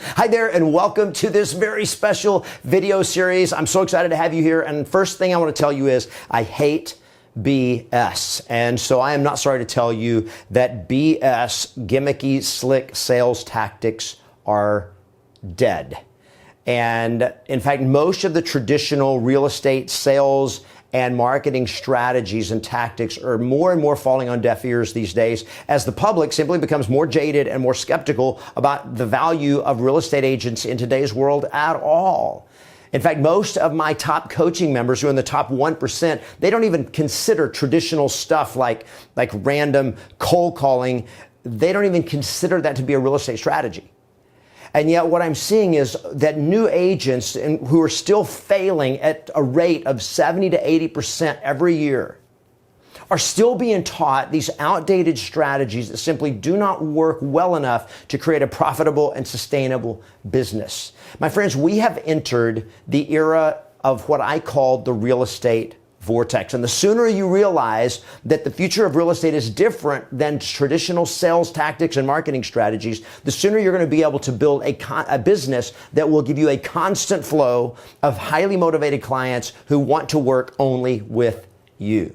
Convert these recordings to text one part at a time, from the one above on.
Hi there, and welcome to this very special video series. I'm so excited to have you here. And first thing I want to tell you is I hate BS. And so I am not sorry to tell you that BS, gimmicky, slick sales tactics are dead. And in fact, most of the traditional real estate sales and marketing strategies and tactics are more and more falling on deaf ears these days as the public simply becomes more jaded and more skeptical about the value of real estate agents in today's world at all. In fact, most of my top coaching members who are in the top 1%, they don't even consider traditional stuff like random cold calling. They don't even consider that to be a real estate strategy. And yet what I'm seeing is that new agents who are still failing at a rate of 70 to 80% every year are still being taught these outdated strategies that simply do not work well enough to create a profitable and sustainable business. My friends, we have entered the era of what I call the real estate vortex. And the sooner you realize that the future of real estate is different than traditional sales tactics and marketing strategies, the sooner you're going to be able to build a business that will give you a constant flow of highly motivated clients who want to work only with you.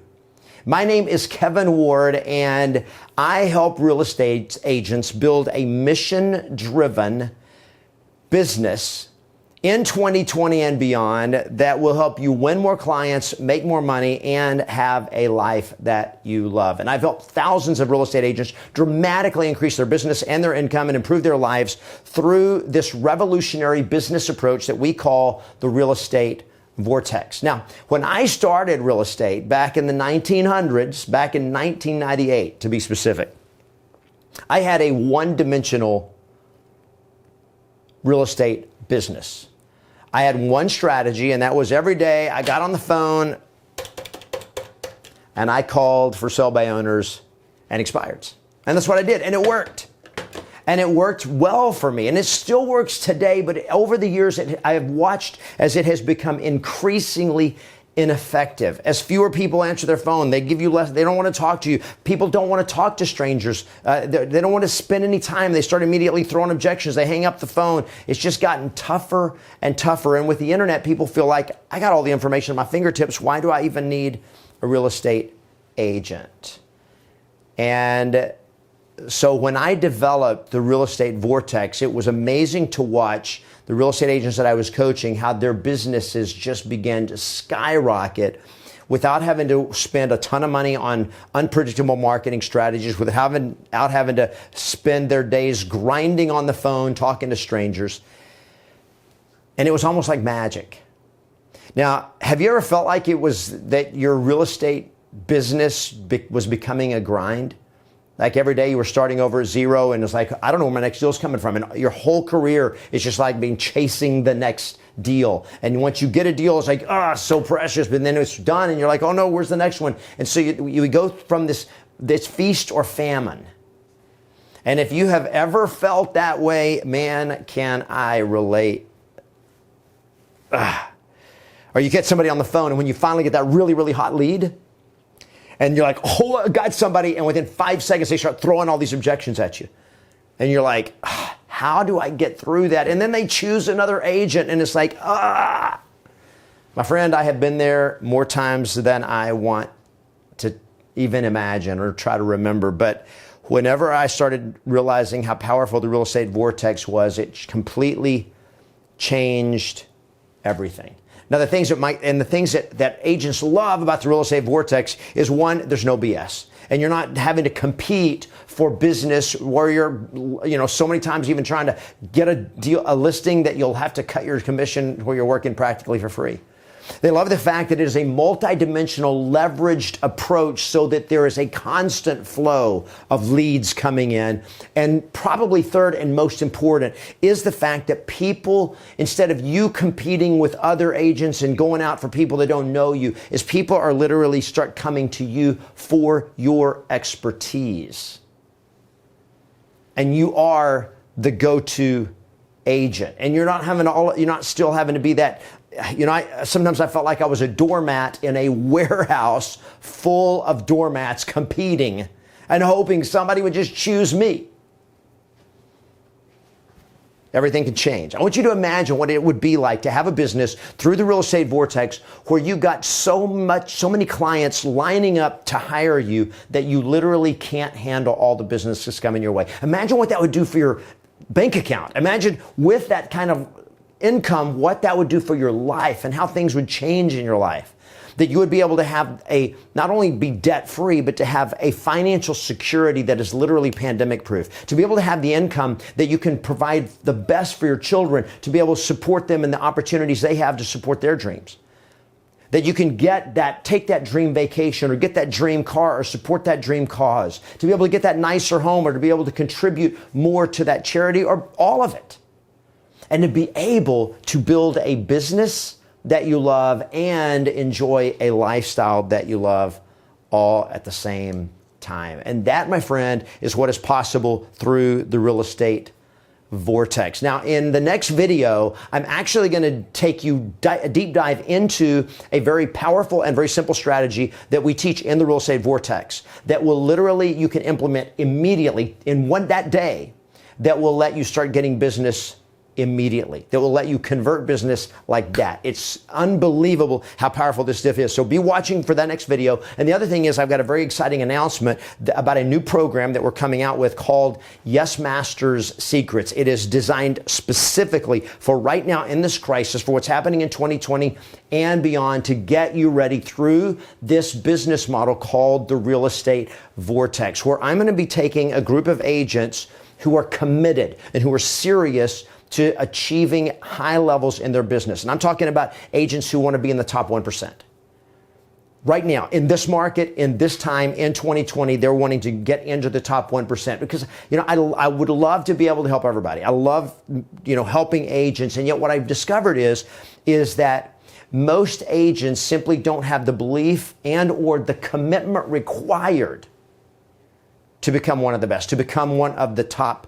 My name is Kevin Ward, and I help real estate agents build a mission-driven business in 2020 and beyond that will help you win more clients, make more money, and have a life that you love. And I've helped thousands of real estate agents dramatically increase their business and their income and improve their lives through this revolutionary business approach that we call the real estate vortex. Now, when I started real estate back in the 1900s, back in 1998 to be specific, I had a one-dimensional real estate business. I had one strategy, and that was every day I got on the phone and I called for sell by owners and expireds. And that's what I did, and it worked. And it worked well for me, and it still works today, but over the years I have watched as it has become increasingly ineffective. As fewer people answer their phone, they give you less, they don't want to talk to you. People don't want to talk to strangers. They don't want to spend any time. They start immediately throwing objections. They hang up the phone. It's just gotten tougher and tougher. And with the internet, people feel like, I got all the information at my fingertips. Why do I even need a real estate agent? And so when I developed the real estate vortex, it was amazing to watch the real estate agents that I was coaching, how their businesses just began to skyrocket without having to spend a ton of money on unpredictable marketing strategies, without having to spend their days grinding on the phone, talking to strangers. And it was almost like magic. Now, have you ever felt like it was that your real estate business was becoming a grind? Like every day you were starting over at zero, and it's like, I don't know where my next deal is coming from. And your whole career is just like chasing the next deal. And once you get a deal, it's like, so precious. But then it's done, and you're like, oh no, where's the next one? And so you go from this feast or famine. And if you have ever felt that way, man, can I relate. Or you get somebody on the phone, and when you finally get that really, really hot lead, and you're like, oh, I got somebody, and within 5 seconds, they start throwing all these objections at you. And you're like, how do I get through that? And then they choose another agent, and it's like, My friend, I have been there more times than I want to even imagine or try to remember. But whenever I started realizing how powerful the real estate vortex was, it completely changed everything. Now, the things that agents love about the real estate vortex is, one, there's no BS. And you're not having to compete for business where you're, so many times even trying to get a listing that you'll have to cut your commission where you're working practically for free. They love the fact that it is a multidimensional leveraged approach so that there is a constant flow of leads coming in. And probably third and most important is the fact that people, instead of you competing with other agents and going out for people that don't know you, is people are literally start coming to you for your expertise. And you are the go-to agent. And you're not still having to be that. Sometimes I felt like I was a doormat in a warehouse full of doormats competing and hoping somebody would just choose me. Everything can change. I want you to imagine what it would be like to have a business through the Real Estate Vortex where you got so many clients lining up to hire you that you literally can't handle all the business that's coming your way. Imagine what that would do for your bank account. Imagine with that kind of income, what that would do for your life and how things would change in your life. That you would be able to have not only be debt free, but to have a financial security that is literally pandemic proof. To be able to have the income that you can provide the best for your children, to be able to support them in the opportunities they have to support their dreams. That you can take that dream vacation or get that dream car or support that dream cause. To be able to get that nicer home or to be able to contribute more to that charity or all of it. And to be able to build a business that you love and enjoy a lifestyle that you love all at the same time. And that, my friend, is what is possible through the Real Estate Vortex. Now, in the next video, I'm actually going to take you a deep dive into a very powerful and very simple strategy that we teach in the Real Estate Vortex that will literally, you can implement immediately in that day that will let you start getting business immediately, that will let you convert business like that. It's unbelievable how powerful this stuff is. So be watching for that next video. And the other thing is I've got a very exciting announcement about a new program that we're coming out with called YesMasters Secrets. It is designed specifically for right now in this crisis, for what's happening in 2020 and beyond, to get you ready through this business model called the Real Estate Vortex, where I'm going to be taking a group of agents who are committed and who are serious to achieving high levels in their business. And I'm talking about agents who want to be in the top 1%. Right now, in this market, in this time, in 2020, they're wanting to get into the top 1% because, I would love to be able to help everybody. I love, helping agents. And yet what I've discovered is that most agents simply don't have the belief and or the commitment required to become one of the best, to become one of the top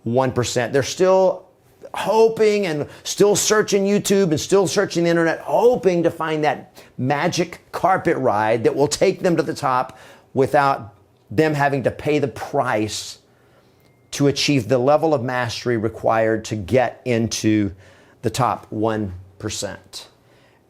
1%. They're still hoping and still searching YouTube and still searching the internet, hoping to find that magic carpet ride that will take them to the top without them having to pay the price to achieve the level of mastery required to get into the top 1%.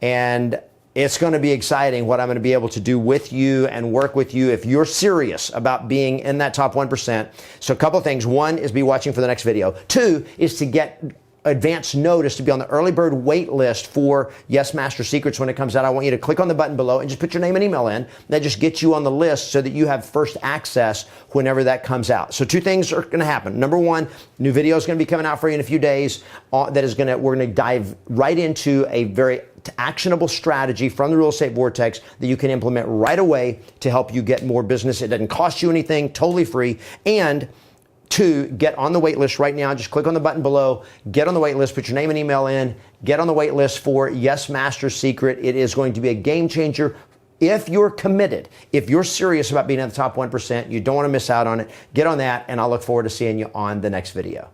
And it's going to be exciting what I'm going to be able to do with you and work with you if you're serious about being in that top 1%. So a couple of things. One is be watching for the next video. Two is to get advance notice to be on the early bird wait list for YesMasters Secrets when it comes out. I want you to click on the button below and just put your name and email in. That just gets you on the list so that you have first access whenever that comes out. So two things are going to happen. Number one, new video is going to be coming out for you in a few days. We're going to dive right into a very actionable strategy from the Real Estate Vortex that you can implement right away to help you get more business. It doesn't cost you anything, totally free. And two, get on the wait list right now. Just click on the button below, get on the wait list, put your name and email in, get on the wait list for YesMasters Secret. It is going to be a game changer. If you're committed, if you're serious about being in the top 1%, you don't want to miss out on it. Get on that, and I'll look forward to seeing you on the next video.